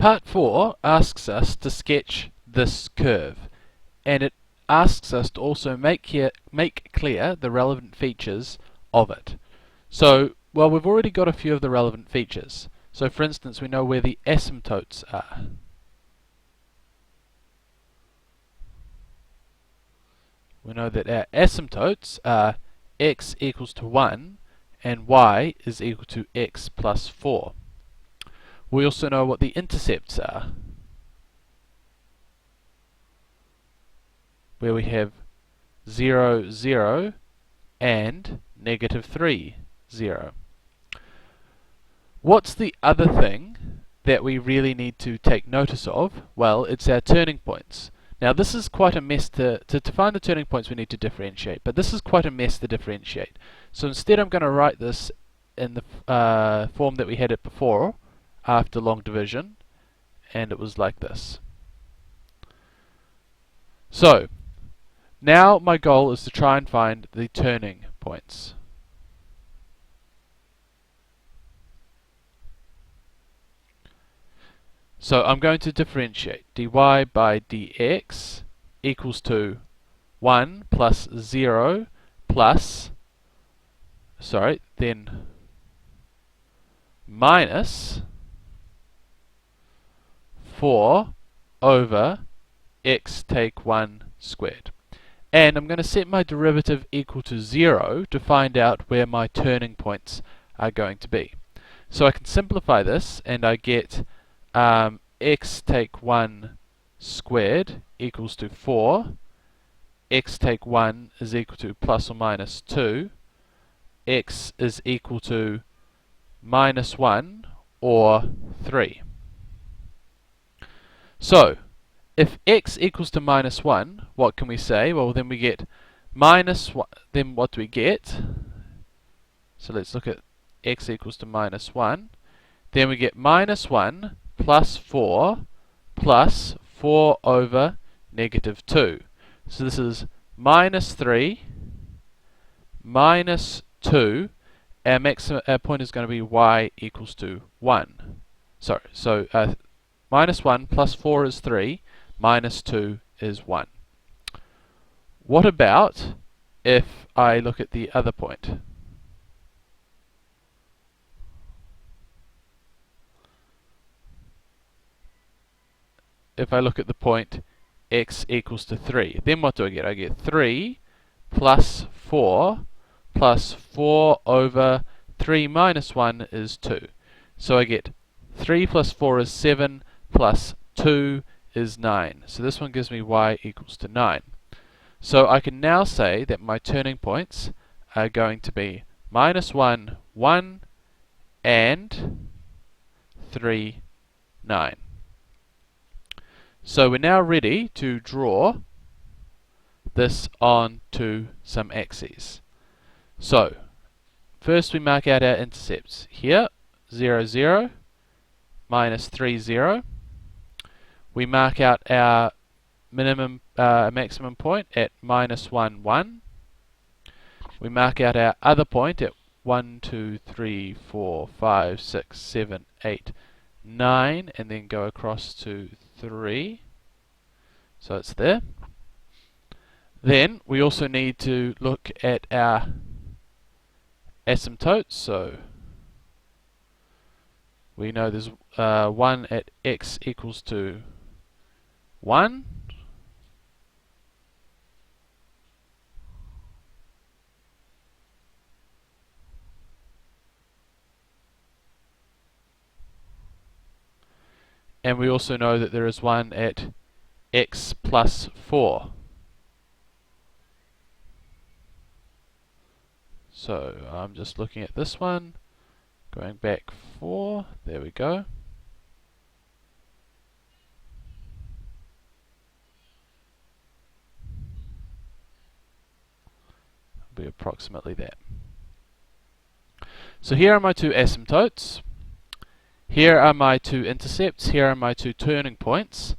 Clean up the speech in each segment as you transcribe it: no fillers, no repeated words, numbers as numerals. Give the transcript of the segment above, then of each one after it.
Part 4 asks us to sketch this curve, and it asks us to also make clear the relevant features of it. So, well, we've already got a few of the relevant features. So, for instance, we know where the asymptotes are. We know that our asymptotes are x equals to 1 and y is equal to x plus 4. We also know what the intercepts are, where we have 0, 0 and negative 3, 0. What's the other thing that we really need to take notice of? Well, it's our turning points. Now this is quite a mess to find the turning points. We need to differentiate, but this is quite a mess to differentiate. So instead I'm going to write this in the form that we had it before, after long division, and it was like this. So now my goal is to try and find the turning points. So I'm going to differentiate. Dy by dx equals to 1 plus 0 plus, then minus 4 over x take 1 squared. And I'm going to set my derivative equal to 0 to find out where my turning points are going to be. So I can simplify this and I get x take 1 squared equals to 4, x take 1 is equal to plus or minus 2, x is equal to minus 1 or 3. So, if x equals to minus 1, what can we say? Well, then we get minus 1, then what do we get? So let's look at x equals to minus 1. Then we get minus 1 plus 4 over negative 2. So this is minus 3 minus 2. Our point is going to be y equals to 1. Sorry, so minus 1 plus 4 is 3, minus 2 is 1. What about if I look at the other point? If I look at the point x equals to 3, then what do I get? I get 3 plus 4 over 3 minus 1 is 2. So I get 3 plus 4 is 7 plus 2 is 9. So this one gives me y equals to 9. So I can now say that my turning points are going to be minus 1, 1 and 3, 9. So we're now ready to draw this onto some axes. So first we mark out our intercepts. Here, 0, 0, minus 3, 0. We mark out our maximum point at minus 1, 1. We mark out our other point at 1, 2, 3, 4, 5, 6, 7, 8, 9, and then go across to 3. So it's there. Then we also need to look at our asymptotes. So we know there's 1 at x equals to 1. And we also know that there is 1 at x plus 4. So I'm just looking at this one, going back 4, there we go. It'll be approximately that. So here are my two asymptotes. Here are my two intercepts, here are my two turning points.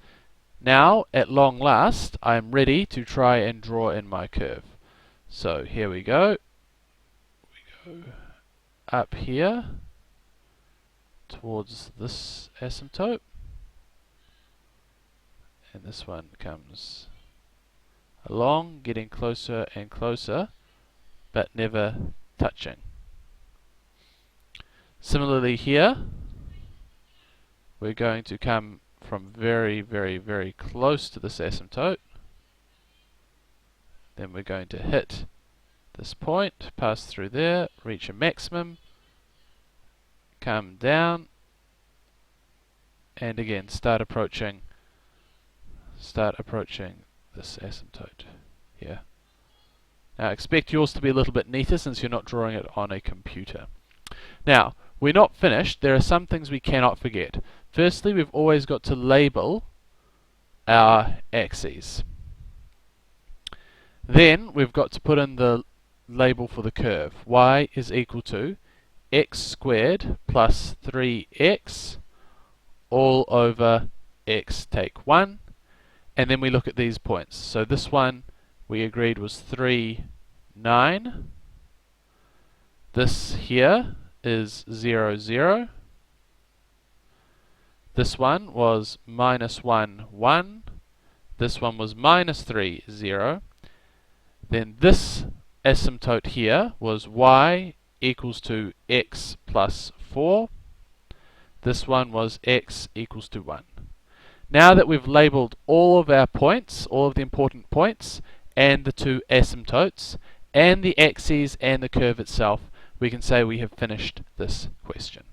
Now, at long last, I am ready to try and draw in my curve. So here we go. We go up here towards this asymptote. and this one comes along, getting closer and closer, but never touching. Similarly here, we're going to come from very, very, very close to this asymptote. Then we're going to hit this point, pass through there, reach a maximum, come down, and again start approaching this asymptote here. Now expect yours to be a little bit neater since you're not drawing it on a computer. Now, we're not finished. There are some things we cannot forget. Firstly, we've always got to label our axes. Then we've got to put in the label for the curve. Y is equal to x squared plus 3x all over x take 1. And then we look at these points. So this one we agreed was 3, 9. This here is 0, 0. This one was minus 1, 1. This one was minus 3, 0. Then this asymptote here was y equals to x plus 4. This one was x equals to 1. Now that we've labelled all of our points, all of the important points, and the two asymptotes, and the axes and the curve itself, we can say we have finished this question.